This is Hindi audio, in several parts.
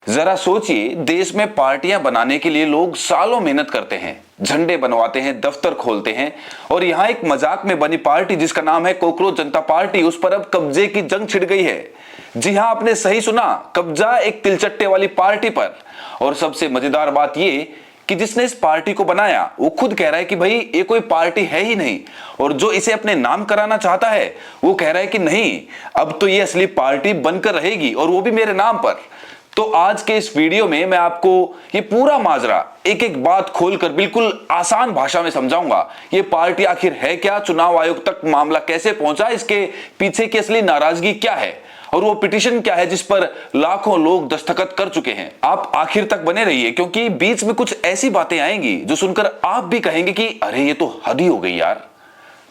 जरा सोचिए, देश में पार्टियां बनाने के लिए लोग सालों मेहनत करते हैं, झंडे बनवाते हैं, दफ्तर खोलते हैं और यहाँ एक मजाक में बनी पार्टी जिसका नाम है कोकरोच जनता पार्टी, उस पर अब कब्जे की जंग छिड़ गई है। जी हाँ, आपने सही सुना, कब्जा एक तिलचट्टे वाली पार्टी पर। और सबसे मजेदार बात ये कि जिसने इस पार्टी को बनाया वो खुद कह रहा है कि भाई ये कोई पार्टी है ही नहीं, और जो इसे अपने नाम कराना चाहता है वो कह रहा है कि नहीं, अब तो ये असली पार्टी बनकर रहेगी और वो भी मेरे नाम पर। तो आज के इस वीडियो में मैं आपको ये पूरा माजरा एक एक बात खोलकर बिल्कुल आसान भाषा में समझाऊंगा। ये पार्टी आखिर है क्या, चुनाव आयोग तक मामला कैसे पहुंचा, इसके पीछे की असली नाराजगी क्या है और वो पिटीशन क्या है जिस पर लाखों लोग दस्तखत कर चुके हैं। आप आखिर तक बने रहिए क्योंकि बीच में कुछ ऐसी बातें आएंगी जो सुनकर आप भी कहेंगे कि अरे ये तो हद ही हो गई यार।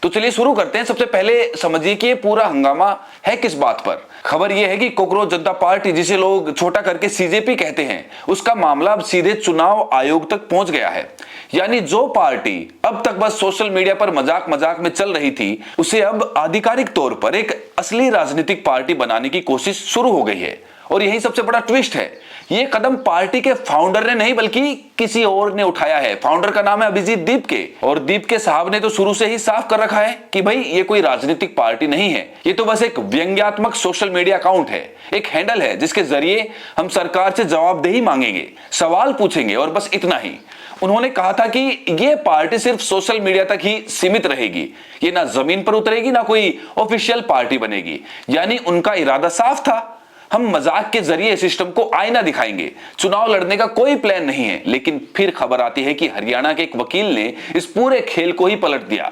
तो चलिए शुरू करते हैं। सबसे पहले समझिए कि ये पूरा हंगामा है किस बात पर। खबर यह है कि कोकरोच जनता पार्टी, जिसे लोग छोटा करके सीजेपी कहते हैं, उसका मामला अब सीधे चुनाव आयोग तक पहुंच गया है। यानी जो पार्टी अब तक बस सोशल मीडिया पर मजाक मजाक में चल रही थी, उसे अब आधिकारिक तौर पर एक असली राजनीतिक पार्टी बनाने की कोशिश शुरू हो गई है। और यही सबसे बड़ा ट्विस्ट है, ये कदम पार्टी के फाउंडर ने नहीं बल्कि किसी और ने उठाया है। फाउंडर का नाम है अभिजीत दीपके, और दीपके साहब ने तो शुरू से ही साफ कर रखा है कि भाई ये कोई राजनीतिक पार्टी नहीं है, ये तो बस एक व्यंग्यात्मक सोशल मीडिया अकाउंट है, एक हैंडल है जिसके जरिए हम सरकार से जवाबदेही मांगेंगे, सवाल पूछेंगे और बस इतना ही। उन्होंने कहा था कि ये पार्टी सिर्फ सोशल मीडिया तक ही सीमित रहेगी, ये ना जमीन पर उतरेगी ना कोई ऑफिशियल पार्टी बनेगी। यानी उनका इरादा साफ था, हम मजाक के जरिए सिस्टम को आईना दिखाएंगे, चुनाव लड़ने का कोई प्लान नहीं है। लेकिन फिर खबर आती है कि हरियाणा के एक वकील ने इस पूरे खेल को ही पलट दिया।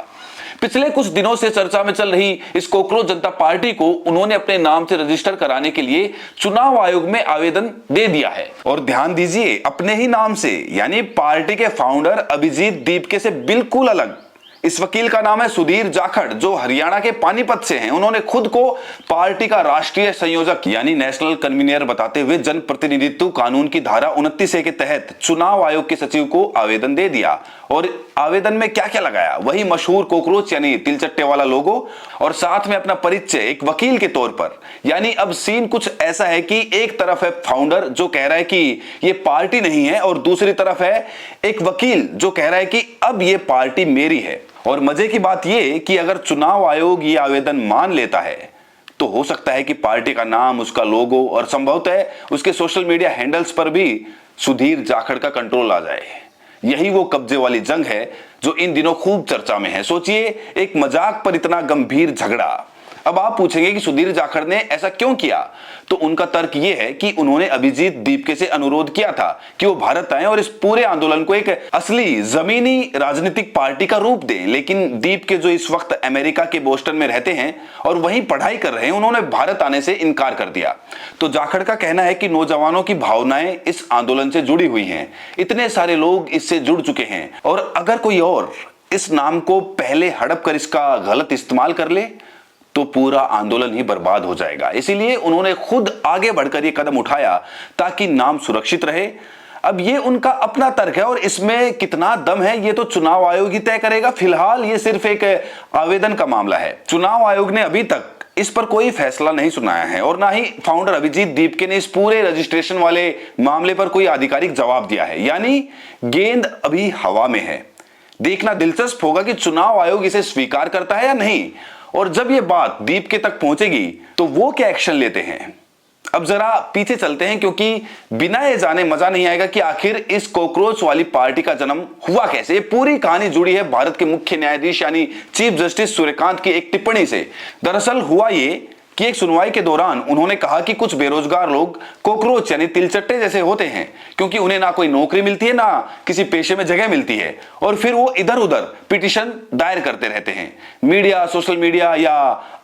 पिछले कुछ दिनों से चर्चा में चल रही इस कोकरोच जनता पार्टी को उन्होंने अपने नाम से रजिस्टर कराने के लिए चुनाव आयोग में आवेदन दे दिया है। और ध्यान दीजिए, अपने ही नाम से, यानी पार्टी के फाउंडर अभिजीत दीपके से बिल्कुल अलग। इस वकील का नाम है सुधीर जाखड़, जो हरियाणा के पानीपत से हैं। उन्होंने खुद को पार्टी का राष्ट्रीय संयोजक यानी नेशनल कन्वीनर बताते हुए जनप्रतिनिधित्व कानून की धारा 29A के तहत चुनाव आयोग के सचिव को आवेदन दे दिया। और आवेदन में क्या क्या लगाया, वही मशहूर कोकरोच यानी तिलचट्टे वाला लोगो, और साथ में अपना परिचय एक वकील के तौर पर। यानी अब सीन कुछ ऐसा है कि एक तरफ है फाउंडर जो कह रहा है कि ये पार्टी नहीं है, और दूसरी तरफ है एक वकील जो कह रहा है कि अब ये पार्टी मेरी है। और मजे की बात यह कि अगर चुनाव आयोग ये आवेदन मान लेता है तो हो सकता है कि पार्टी का नाम, उसका लोगो और संभवतः उसके सोशल मीडिया हैंडल्स पर भी सुधीर जाखड़ का कंट्रोल आ जाए। यही वो कब्जे वाली जंग है जो इन दिनों खूब चर्चा में है। सोचिए, एक मजाक पर इतना गंभीर झगड़ा। अब आप पूछेंगे कि सुधीर जाखड़ ने ऐसा क्यों किया, तो उनका तर्क यह है कि उन्होंने अभिजीत दीपके से अनुरोध किया था कि वो भारत आए और इस पूरे आंदोलन को एक असली जमीनी राजनीतिक पार्टी का रूप दें। लेकिन दीपके, जो इस वक्त अमेरिका के बोस्टन में रहते हैं और वहीं पढ़ाई कर रहे हैं, उन्होंने भारत आने से इनकार कर दिया। तो जाखड़ का कहना है कि नौजवानों की भावनाएं इस आंदोलन से जुड़ी हुई हैं, इतने सारे लोग इससे जुड़ चुके हैं, और अगर कोई और इस नाम को पहले हड़प कर इसका गलत इस्तेमाल कर ले तो पूरा आंदोलन ही बर्बाद हो जाएगा। इसीलिए उन्होंने खुद आगे बढ़कर यह कदम उठाया ताकि नाम सुरक्षित रहे। अब ये उनका अपना तर्क है और इसमें कितना दम है ये तो चुनाव आयोग ही तय करेगा। फिलहाल ये सिर्फ एक आवेदन का मामला है। चुनाव आयोग ने अभी तक इस पर कोई फैसला नहीं सुनाया है और ना ही फाउंडर अभिजीत दीपके ने इस पूरे रजिस्ट्रेशन वाले मामले पर कोई आधिकारिक जवाब दिया है। यानी गेंद अभी हवा में है। देखना दिलचस्प होगा कि चुनाव आयोग इसे स्वीकार करता है या नहीं, और जब ये बात दीपके तक पहुंचेगी तो वो क्या एक्शन लेते हैं। अब जरा पीछे चलते हैं, क्योंकि बिना ये जाने मजा नहीं आएगा कि आखिर इस कोकरोच वाली पार्टी का जन्म हुआ कैसे। ये पूरी कहानी जुड़ी है भारत के मुख्य न्यायाधीश यानी चीफ जस्टिस सूर्यकांत की एक टिप्पणी से। दरअसल हुआ ये कि एक सुनवाई के दौरान उन्होंने कहा कि कुछ बेरोजगार लोग कोकरोच यानी तिलचट्टे जैसे होते हैं, क्योंकि उन्हें ना कोई नौकरी मिलती है ना किसी पेशे में जगह मिलती है, और फिर वो इधर उधर पिटीशन दायर करते रहते हैं। मीडिया, सोशल मीडिया या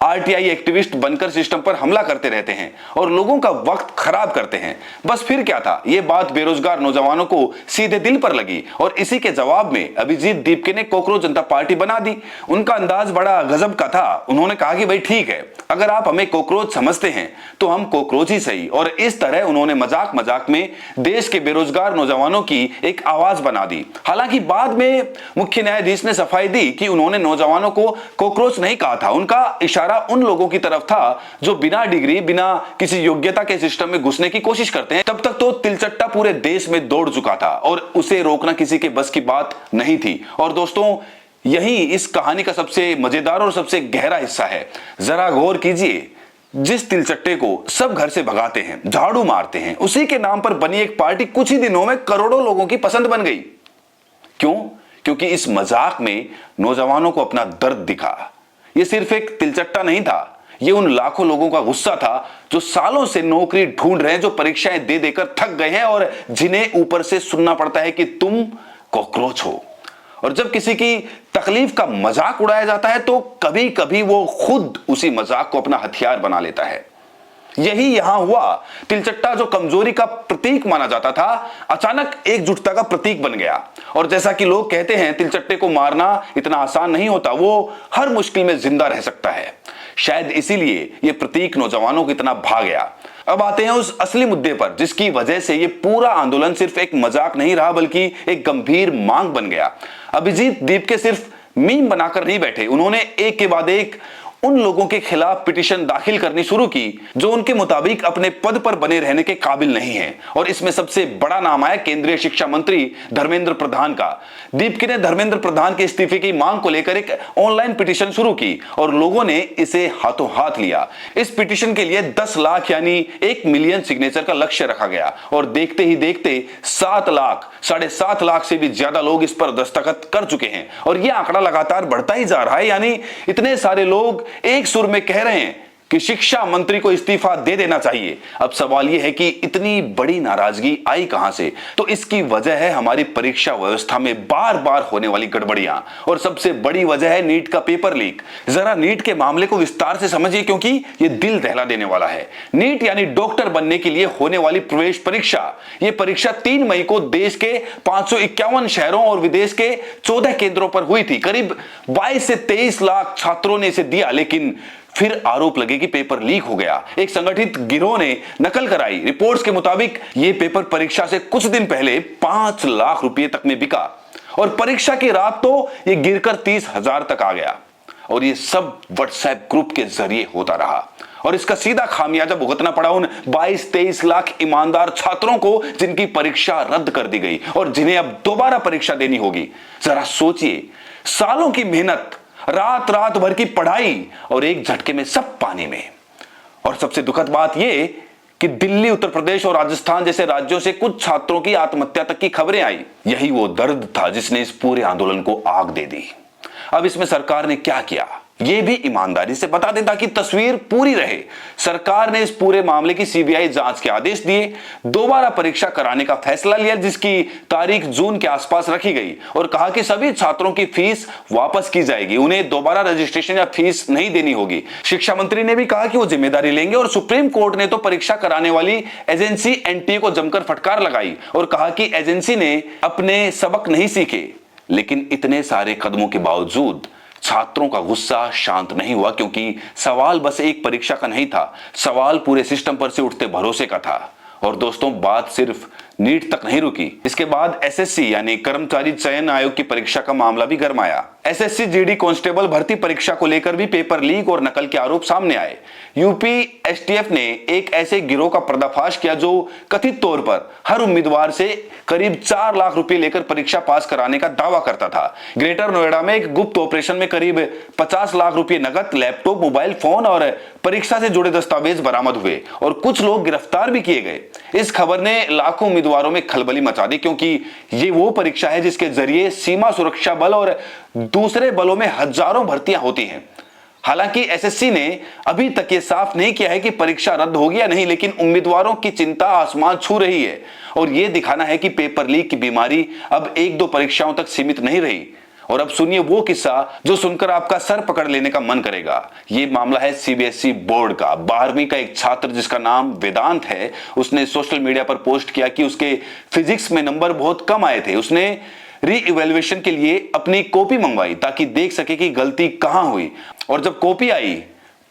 आरटीआई एक्टिविस्ट बनकर सिस्टम पर हमला करते रहते हैं और लोगों का वक्त खराब करते हैं। बस फिर क्या था, ये बात बेरोजगार नौजवानों को सीधे दिल पर लगी और इसी के जवाब में अभिजीत दीपके ने कोकरोच जनता पार्टी बना दी। उनका अंदाज बड़ा गजब का था। उन्होंने कहा कि भाई ठीक है, अगर आप हमें हमें कॉकरोच समझते हैं तो हम कॉकरोच ही सही। और इस तरह उन्होंने मजाक मजाक में देश के बेरोजगार नौजवानों की एक आवाज बना दी। हालांकि बाद में मुख्य न्यायाधीश ने सफाई दी कि उन्होंने नौजवानों को कॉकरोच नहीं कहा था, उनका इशारा उन लोगों की तरफ था जो बिना डिग्री, बिना किसी योग्यता के सिस्टम में घुसने की कोशिश करते हैं। तब तक तो तिलचट्टा पूरे देश में दौड़ चुका था और उसे रोकना किसी के बस की बात नहीं थी। और दोस्तों, यही इस कहानी का सबसे मजेदार और सबसे गहरा हिस्सा है। जरा गौर कीजिए, जिस तिलचट्टे को सब घर से भगाते हैं, झाड़ू मारते हैं, उसी के नाम पर बनी एक पार्टी कुछ ही दिनों में करोड़ों लोगों की पसंद बन गई। क्यों? क्योंकि इस मजाक में नौजवानों को अपना दर्द दिखा। यह सिर्फ एक तिलचट्टा नहीं था, ये उन लाखों लोगों का गुस्सा था जो सालों से नौकरी ढूंढ रहे हैं, जो परीक्षाएं दे देकर थक गए हैं और जिन्हें ऊपर से सुनना पड़ता है कि तुम कॉकरोच हो। और जब किसी की तकलीफ का मजाक उड़ाया जाता है तो कभी कभी वो खुद उसी मजाक को अपना हथियार बना लेता है। यही यहां हुआ। तिलचट्टा जो कमजोरी का प्रतीक माना जाता था, अचानक एकजुटता का प्रतीक बन गया। और जैसा कि लोग कहते हैं, तिलचट्टे को मारना इतना आसान नहीं होता, वो हर मुश्किल में जिंदा रह सकता है। शायद इसीलिए यह प्रतीक नौजवानों को इतना भा गया। अब आते हैं उस असली मुद्दे पर, जिसकी वजह से यह पूरा आंदोलन सिर्फ एक मजाक नहीं रहा बल्कि एक गंभीर मांग बन गया। अभिजीत दीपके सिर्फ मीम बनाकर नहीं बैठे, उन्होंने एक के बाद एक उन लोगों के खिलाफ पिटीशन दाखिल करनी शुरू की जो उनके मुताबिक अपने पद पर बने रहने के काबिल नहीं हैं। और इसमें सबसे बड़ा नाम आया केंद्रीय शिक्षा मंत्री धर्मेंद्र प्रधान का। दीपके ने धर्मेंद्र प्रधान के इस्तीफे की मांग को लेकर एक ऑनलाइन पिटीशन शुरू की और लोगों ने इसे हाथों हाथ लिया। इस पिटीशन के लिए 10 लाख यानी 1 मिलियन सिग्नेचर का लक्ष्य रखा गया और देखते ही देखते 7 लाख, 7.5 लाख से भी ज्यादा लोग इस पर दस्तखत कर चुके हैं। और यह आंकड़ा लगातार बढ़ता ही जा रहा है, यानी इतने सारे लोग एक सुर में कह रहे हैं कि शिक्षा मंत्री को इस्तीफा दे देना चाहिए। अब सवाल यह है कि इतनी बड़ी नाराजगी आई कहां से? तो इसकी वजह है हमारी परीक्षा व्यवस्था में बार बार होने वाली गड़बड़ियां, और सबसे बड़ी वजह है नीट का पेपर लीक। जरा नीट के मामले को विस्तार से समझिए, क्योंकि यह दिल दहला देने वाला है। नीट यानी डॉक्टर बनने के लिए होने वाली प्रवेश परीक्षा। यह परीक्षा 3 मई को देश के 551 शहरों और विदेश के 14 केंद्रों पर हुई थी। करीब 22 से 23 लाख छात्रों ने इसे दिया, लेकिन फिर आरोप लगे कि पेपर लीक हो गया। एक संगठित गिरोह ने नकल कराई। रिपोर्ट्स के मुताबिक यह पेपर परीक्षा से कुछ दिन पहले 5 लाख रुपए तक में बिका और परीक्षा की रात तो यह गिरकर 30,000 तक आ गया। और यह सब व्हाट्सएप ग्रुप के जरिए होता रहा और इसका सीधा खामियाजा भुगतना पड़ा उन 22-23 लाख ईमानदार छात्रों को जिनकी परीक्षा रद्द कर दी गई और जिन्हें अब दोबारा परीक्षा देनी होगी। जरा सोचिए, सालों की मेहनत, रात रात भर की पढ़ाई और एक झटके में सब पानी में। और सबसे दुखद बात यह कि दिल्ली, उत्तर प्रदेश और राजस्थान जैसे राज्यों से कुछ छात्रों की आत्महत्या तक की खबरें आई। यही वो दर्द था जिसने इस पूरे आंदोलन को आग दे दी। अब इसमें सरकार ने क्या किया, यह भी ईमानदारी से बता दें ताकि तस्वीर पूरी रहे। सरकार ने इस पूरे मामले की सीबीआई जांच के आदेश दिए, दोबारा परीक्षा कराने का फैसला लिया जिसकी तारीख जून के आसपास रखी गई और कहा कि सभी छात्रों की फीस वापस की जाएगी, उन्हें दोबारा रजिस्ट्रेशन या फीस नहीं देनी होगी। शिक्षा मंत्री ने भी कहा कि वो जिम्मेदारी लेंगे और सुप्रीम कोर्ट ने तो परीक्षा कराने वाली एजेंसी एनटीए को जमकर फटकार लगाई और कहा कि एजेंसी ने अपने सबक नहीं सीखे। लेकिन इतने सारे कदमों के बावजूद छात्रों का गुस्सा शांत नहीं हुआ, क्योंकि सवाल बस एक परीक्षा का नहीं था, सवाल पूरे सिस्टम पर से उठते भरोसे का था। और दोस्तों, बात सिर्फ नीट तक नहीं रुकी। इसके बाद एसएससी यानी कर्मचारी चयन आयोग की परीक्षा का मामला भी गरमाया। एसएससी जीडी कांस्टेबल भर्ती परीक्षा को लेकर भी पेपर लीक और नकल के आरोप सामने आए। यूपी एसटीएफ ने एक ऐसे गिरोह का पर्दाफाश किया जो कथित तौर पर हर उम्मीदवार से करीब 4 लाख रुपए लेकर परीक्षा पास कराने का दावा करता था। ग्रेटर नोएडा में एक गुप्त ऑपरेशन में करीब 50 लाख रुपए नकद, लैपटॉप, मोबाइल फोन और परीक्षा से जुड़े दस्तावेज बरामद हुए और कुछ लोग गिरफ्तार भी किए गए। इस खबर ने लाखों उम्मीदवारों में खलबली मचा दी, क्योंकि ये वो परीक्षा है जिसके जरिए सीमा सुरक्षा बल और दूसरे बलों में हजारों भर्तियां होती हैं। हालांकि एसएससी ने अभी तक ये साफ नहीं किया है कि परीक्षा रद्द होगी या नहीं, लेकिन उम्मीदवारों की चिंता आसमान छू रही है और यह दिखाना है कि पेपर लीक की बीमारी अब 1-2 परीक्षाओं तक सीमित नहीं रही। और अब सुनिए वो किस्सा जो सुनकर आपका सर पकड़ लेने का मन करेगा। ये मामला है सीबीएसई बोर्ड का। 12वीं का एक छात्र जिसका नाम वेदांत है, उसने सोशल मीडिया पर पोस्ट किया कि उसके फिजिक्स में नंबर बहुत कम आए थे। उसने री इवैल्यूएशन के लिए अपनी कॉपी मंगवाई ताकि देख सके कि गलती कहां हुई, और जब कॉपी आई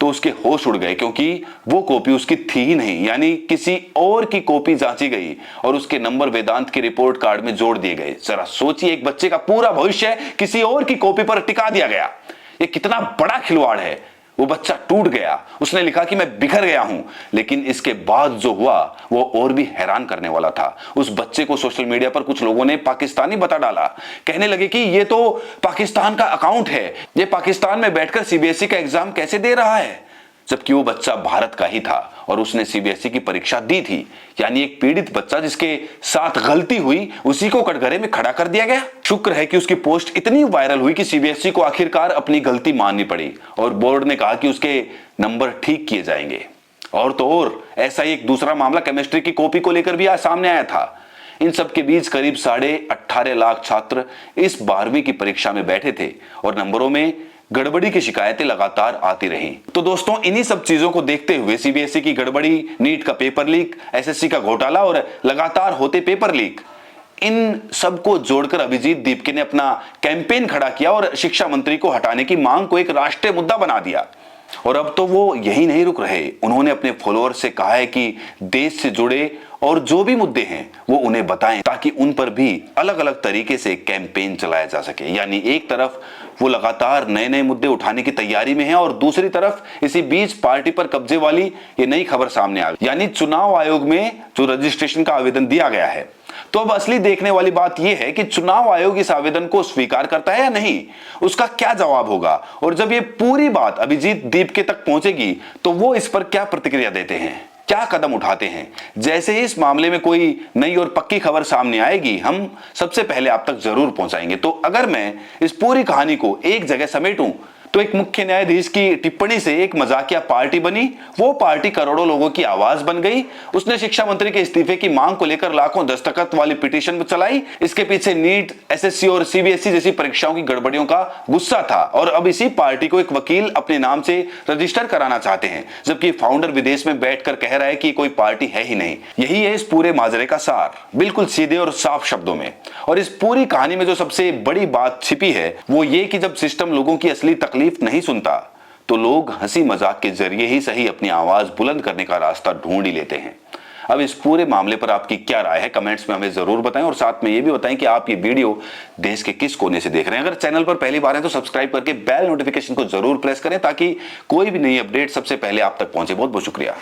तो उसके होश उड़ गए, क्योंकि वो कॉपी उसकी थी ही नहीं, यानी किसी और की कॉपी जांची गई और उसके नंबर वेदांत के रिपोर्ट कार्ड में जोड़ दिए गए। जरा सोचिए, एक बच्चे का पूरा भविष्य किसी और की कॉपी पर टिका दिया गया। ये कितना बड़ा खिलवाड़ है। वो बच्चा टूट गया, उसने लिखा कि मैं बिखर गया हूं, लेकिन इसके बाद जो हुआ वो और भी हैरान करने वाला था। उस बच्चे को सोशल मीडिया पर कुछ लोगों ने पाकिस्तानी बता डाला। कहने लगे कि ये तो पाकिस्तान का अकाउंट है, ये पाकिस्तान में बैठकर सीबीएसई का एग्जाम कैसे दे रहा है, जबकि वो बच्चा भारत का ही था और उसने सीबीएसई की परीक्षा दी थी। यानी एक पीड़ित बच्चा जिसके साथ गलती हुई, उसी को कटघरे में खड़ा कर दिया गया। शुक्र है कि उसकी पोस्ट इतनी वायरल हुई कि सीबीएसई को आखिरकार अपनी गलती माननी पड़ी और बोर्ड ने कहा कि उसके नंबर ठीक किए जाएंगे। और तो और ऐसा ही एक दूसरा मामला केमिस्ट्री की कॉपी को लेकर भी आज सामने आया था। इन सब के बीच करीब 18.5 लाख छात्र इस 12वीं की परीक्षा में बैठे थे और नंबरों में गड़बड़ी की शिकायतें लगातार आती रही। तो दोस्तों, इन्हीं सब चीजों को देखते हुए सीबीएसई की गड़बड़ी, नीट का पेपर लीक, एसएससी का घोटाला और लगातार होते पेपर लीक, इन सबको जोड़कर अभिजीत दीपके ने अपना कैंपेन खड़ा किया और शिक्षा मंत्री को हटाने की मांग को एक राष्ट्रीय मुद्दा बना दिया। और अब तो वो यही नहीं रुक रहे, उन्होंने अपने फॉलोअर्स से कहा है कि देश से जुड़े और जो भी मुद्दे हैं वो उन्हें बताएं, ताकि उन पर भी अलग अलग तरीके से कैंपेन चलाया जा सके। यानी एक तरफ वो लगातार नए नए मुद्दे उठाने की तैयारी में है और दूसरी तरफ इसी बीच पार्टी पर कब्जे वाली ये नई खबर सामने आ गई, यानी चुनाव आयोग में जो रजिस्ट्रेशन का आवेदन दिया गया है। तो अब असली देखने वाली बात यह है कि चुनाव आयोग इस आवेदन को स्वीकार करता है या नहीं, उसका क्या जवाब होगा, और जब ये पूरी बात अभिजीत दीपके तक पहुंचेगी तो वो इस पर क्या प्रतिक्रिया देते हैं, क्या कदम उठाते हैं। जैसे ही इस मामले में कोई नई और पक्की खबर सामने आएगी, हम सबसे पहले आप तक जरूर पहुंचाएंगे। तो अगर मैं इस पूरी कहानी को एक जगह समेटूं तो एक मुख्य न्यायाधीश की टिप्पणी से एक मजाकिया पार्टी बनी, वो पार्टी करोड़ों लोगों की आवाज बन गई। उसने शिक्षा मंत्री के इस्तीफे की मांग को लेकर लाखों दस्तखत वाली पिटीशन चलाई। इसके पीछे नीट, एसएससी और सीबीएसई जैसी परीक्षाओं की गड़बड़ियों का गुस्सा था और अब इसी पार्टी को एक वकील अपने नाम से रजिस्टर कराना चाहते हैं, जबकि फाउंडर विदेश में बैठकर कह रहा है कि कोई पार्टी है ही नहीं। यही है इस पूरे माजरे का सार, बिल्कुल सीधे और साफ शब्दों में। और इस पूरी कहानी में जो सबसे बड़ी बात छिपी है वो ये कि जब सिस्टम लोगों की असली तकलीफ नहीं सुनता तो लोग हंसी मजाक के जरिए ही सही अपनी आवाज बुलंद करने का रास्ता ढूंढ ही लेते हैं। अब इस पूरे मामले पर आपकी क्या राय है, कमेंट्स में हमें जरूर बताएं और साथ में ये भी बताएं कि आप ये वीडियो देश के किस कोने से देख रहे हैं। अगर चैनल पर पहली बार है तो सब्सक्राइब करके बेल नोटिफिकेशन को जरूर प्रेस करें ताकि कोई भी नई अपडेट सबसे पहले आप तक पहुंचे। बहुत बहुत शुक्रिया।